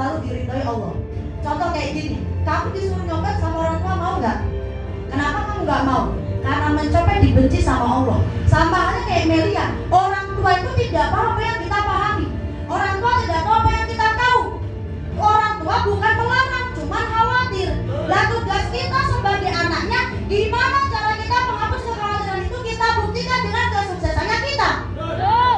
selalu diridhoi Allah. Contoh kayak gini, kamu disuruh nyopet sama orang tua, mau nggak? Kenapa kamu nggak mau? Karena mencopet dibenci sama Allah. Sama halnya kayak Melia, orang tua itu tidak tahu apa yang kita pahami. Orang tua tidak tahu apa yang kita tahu. Orang tua bukan melarang, cuman khawatir. Dan tugas kita sebagai anaknya, gimana cara kita menghapus kekhawatiran itu, kita buktikan dengan kesuksesannya kita.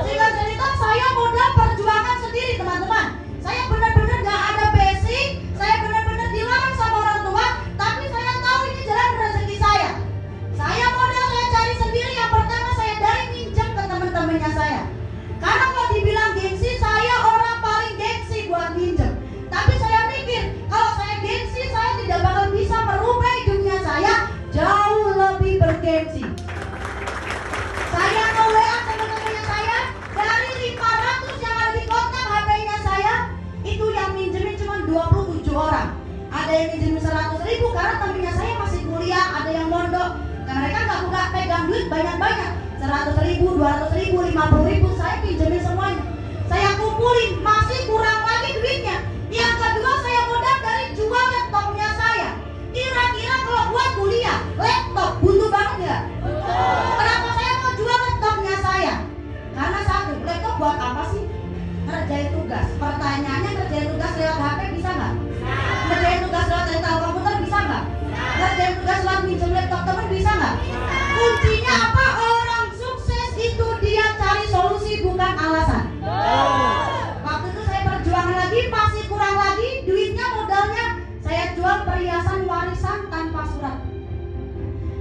Sehingga cerita saya modal perjuangan sendiri, teman-teman. Saya benar-benar gak ada basic, saya benar-benar dilarang sama orang tua, tapi saya tahu ini jalan rezeki saya. Saya modal, saya cari sendiri. Yang pertama saya dari minjem ke teman-temannya saya. Karena kalau dibilang gengsi, saya orang paling gengsi buat minjem. Tapi saya mikir, kalau saya gengsi, saya tidak bakal bisa merubah dunia saya jauh lebih bergengsi. Saya nge-WA teman-temannya saya, dari 500 yang ada di kontak HP-nya saya, itu yang minjemin cuma 27 orang. Ada yang minjemin 100.000 karena temennya saya masih kuliah, ada yang mondok. Nah, mereka nggak pegang duit banyak-banyak, 100.000, 200.000, 50.000, saya pinjemin semuanya. Saya kumpulin, masih kurang lagi duitnya. Yang kedua, saya modal dari jual laptopnya saya. Kira-kira kalau buat kuliah, laptop butuh banget nggak? Kenapa saya mau jual laptopnya saya? Karena satu, laptop buat apa sih? Ngerjain tugas. Pertanyaannya, ngerjain tugas lewat HP bisa nggak? Ngerjain tugas lewat rental komputer bisa nggak? Ngerjain tugas lewat minjem laptop temen bisa nggak? Kuncinya apa? Orang sukses itu dia cari solusi, bukan alasan. Waktu itu saya perjuangan lagi, masih kurang lagi duitnya, modalnya saya jual perhiasan warisan tanpa surat.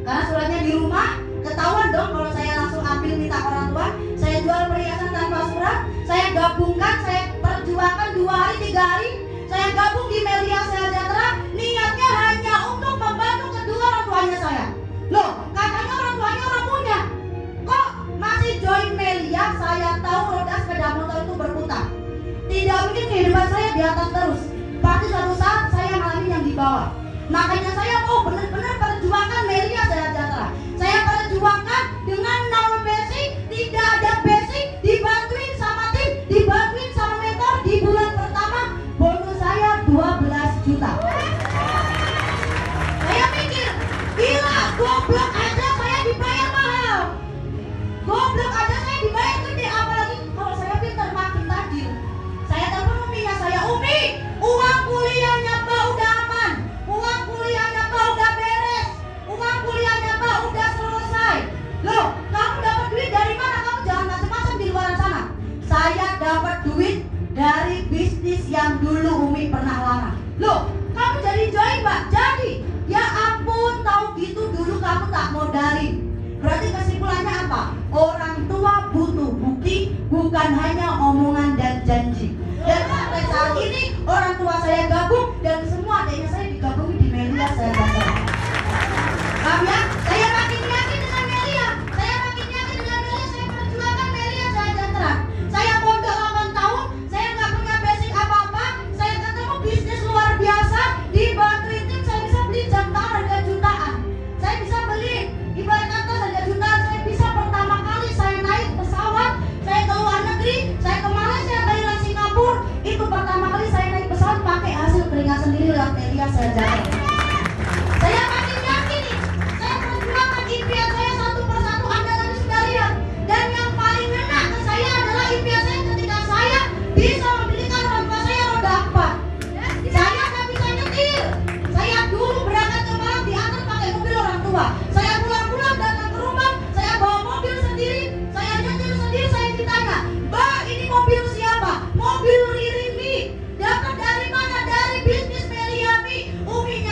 Karena suratnya di rumah, ketahuan dong kalau saya langsung ambil minta orang tua. Saya jual perhiasan tanpa surat, saya gabungkan, saya perjuangkan 2 hari 3 hari, saya gabung di Melia Sejahtera. Niatnya hanya untuk membantu kedua orang tuanya saya. Loh, katanya orang tuanya orang punya, kok masih join Melia? Saya tahu roda sepeda motor itu berputar. Tidak mungkin kehidupan saya di atas terus. Pasti suatu saat saya ngalamin yang di bawah. Makanya saya mau benar-benar perjuangkan Melia Sejahtera. Saya perjuangkan dengan nol basic, tidak ada basic, dibantuin sama tim, dibantuin sama mentor. Di bulan pertama bonus saya 12 juta. Saya mikir, gila, goblok aja saya dibayar mahal. Goblok aja saya dibayar gede, apalagi kalau saya pintar makin tajir. Saya telepon uminya saya, Umi, uang kuliahnya Mbak udah aman, uang kuliahnya Mbak udah beres, uang kuliahnya Mbak udah selesai. Loh, kamu dapat duit dari mana? Kamu jangan macam-macam di luar sana. Saya dapat duit dari bisnis yang dulu Umi pernah larang. Loh, kamu jadi join Mbak? Jadi, ya ampun, tahu gitu dulu kamu tak modalin. Berarti kesimpulannya apa? Orang tua butuh bukti, bukan hanya omongan dan janji. Dan sampai saat ini orang tua saya gabung dan semua adanya saya digabungi di Melia Sejahtera. Paham ya? Saya makin yakin dengan Melia. Saya makin yakin dengan Melia. Saya perjuangkan Melia Sejahtera. Saya pondok 8 tahun, saya nggak punya basic apa-apa. Saya ketemu bisnis luar biasa, dibantuin tim, saya bisa beli jam tangan harga jutaan. Saya bisa beli ibarat kata harga jutaan. Saya bisa pertama kali saya naik pesawat, saya ke luar negeri, saya ke Malaysia, Thailand, Singapura. Itu pertama kali saya naik pesawat pakai hasil keringat sendiri lewat Melia Sejahtera. Saya makin yakin nih, saya perjuangkan impian saya satu persatu. Anda tadi sudah lihat. Dan yang paling ngena ke saya adalah impian saya ketika saya bisa membelikan orang tua saya roda 4. Saya nggak bisa nyetir. Saya dulu berangkat ke Malang diantar pakai mobil orang tua. Saya pulang-pulang datang ke rumah, saya bawa mobil sendiri, saya nyetir sendiri. Saya ditanya, Mbak, ini mobil siapa? Mobil Riri Mi. Dapat dari mana? Dari bisnis Melia Mi. Uminya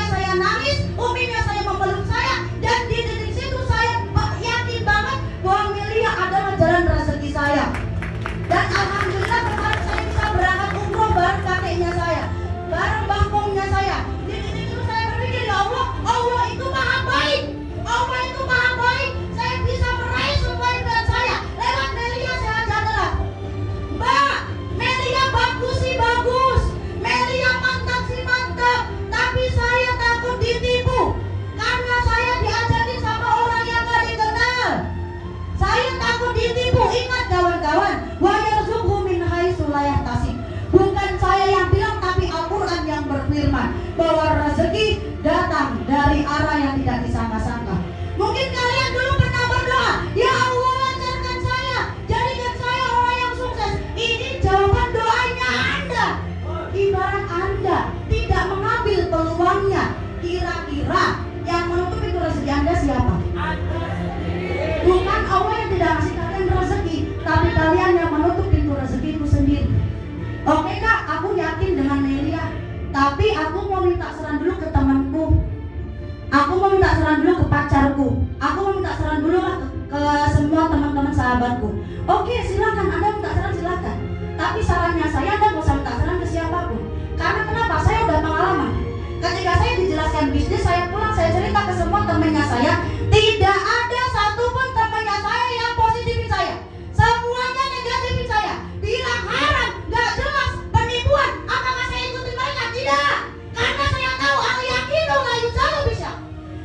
pacarku. Aku mau minta saran dulu lah ke semua teman-teman sahabatku. Oke, silakan Anda minta saran, silakan. Tapi sarannya saya Anda gak usah minta saran ke siapapun. Karena kenapa? Saya udah pengalaman. Ketika saya dijelaskan bisnis, saya pulang, saya cerita ke semua temannya saya, tidak ada satupun temannya saya yang positifin saya. Semuanya negatifin saya. Bilang haram, gak jelas, penipuan. Apakah saya ikutin mereka? Tidak. Karena saya tahu aku yakin gak yusalu bisa.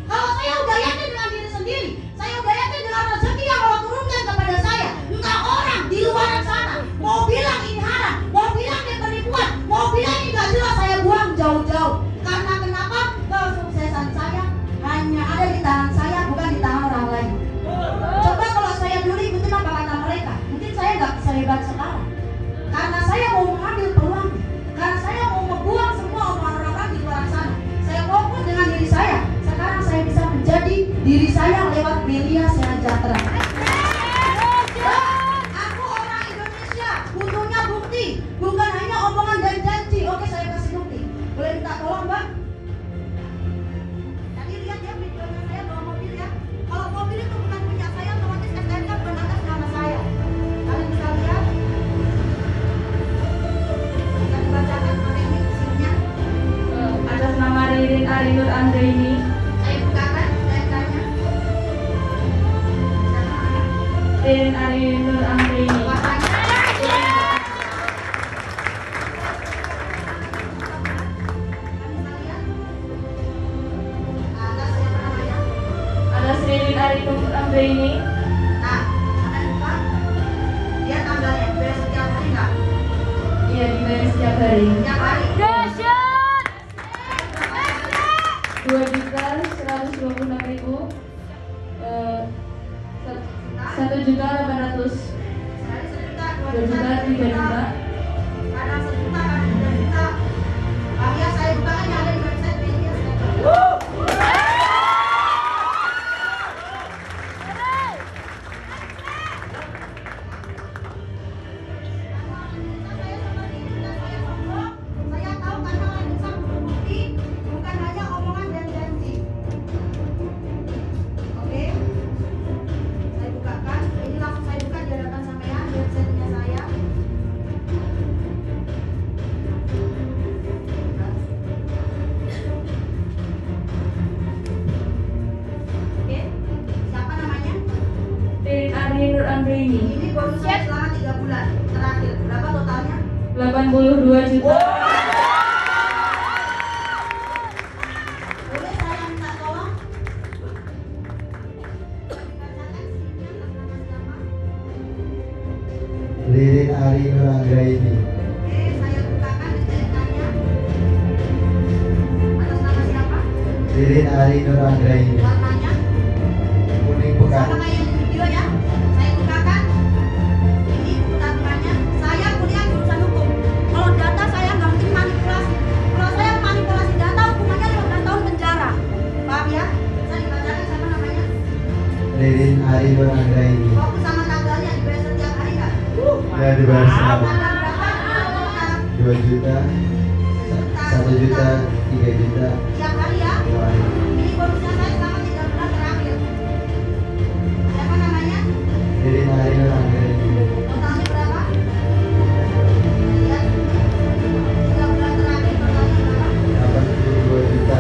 Kalau saya udah yakin dengan diri sendiri, saya udah yakin dengan rezeki yang Allah turunkan kepada saya, entah orang di luar sana mau bilang ini haram, mau bilang ini penipuan, mau bilang ini gak jelas, saya buang jauh-jauh. Karena kenapa? Kesuksesan saya hanya ada di tangan saya, bukan di tangan orang lain. Coba kalau saya dulu ikutin apa kata mereka, mungkin saya gak sehebat sekarang. Karena saya mau mengambil peluang, karena saya mau membuang semua omongan orang-orang di luar sana. Saya fokus dengan diri saya. Sekarang saya bisa menjadi diri saya lewat media sejahtera. Aku orang Indonesia, butuhnya bukti, bukan hanya omongan dan janji. Oke, saya kasih bukti. Boleh minta tolong, Mbak? Tadi lihat ya videonya saya bawa mobil ya. Kalau mobil itu bukan punya saya, otomatis STNK bukan atas nama saya. Kalian bisa lihat. Bisa dibacakan oleh ini isinya. Atas nama Ririn Arinur Anggraini. Saya bukakan STNK-nya. Ririn Arinur Anggraini. Atas Ririn Arinur Anggraini. Nah, ada buka. Dia tanggalnya dibayar setiap hari nggak? Iya, dibayar setiap hari. Setiap hari. 2.126.000. 1.800.000. Sehari 1 juta, 2 2 juta, juta, 3 juta. kadang 1 juta, kadang 3 juta. Biar saya bukakan yang ada di website media. Saya tahu karena orang bisa berbukti, bukan hanya omongan dan janji. Oke, saya bukakan. Ini langsung saya buka di hadapan sampean websitenya saya. Oke, siapa namanya? Ririn Arinur Anggraini. Ini bonusnya selama 3 bulan terakhir. Berapa totalnya? 82 juta. Boleh saya minta tolong? Dibacakan SIM-nya atas nama siapa? Ririn Arinur Anggraini. Oke, saya bukakan STNK-nya. Atas nama siapa? Ririn Arinur Anggraini. Warnanya? Kuning pekat. Sama kayak yang di video ya. Saya bukakan. Ini buku tabungannya. Saya kuliah jurusan hukum. Kalau data saya nggak mungkin manipulasi. Kalau saya manipulasi data, hukumannya 15 tahun penjara. Paham ya? Bisa dibacakan siapa namanya? Ririn Arinur Anggraini. Fokus sama tanggalnya, dibayar setiap hari nggak? Ya dibayar selalu. Tanggal berapa? 2 juta, 1 juta, 3 juta. Tiap hari ya. Dua hari. Ini bonusnya saya selama 3 bulan terakhir. Siapa namanya? Ririn Arinur Anggraini. Totalnya berapa? Lihat. 3 bulan terakhir totalnya berapa? 82 juta.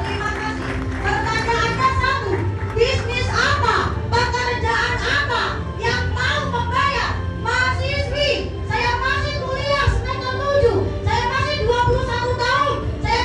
Terima kasih. Pertanyaannya satu, bisnis apa? Pekerjaan apa yang mau membayar? Mahasiswi, saya masih kuliah semester 7. Saya masih 21 tahun. Saya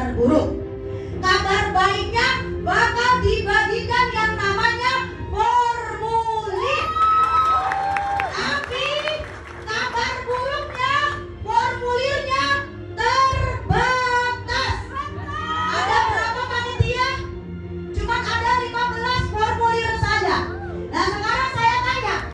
kabar buruk. Kabar baiknya bakal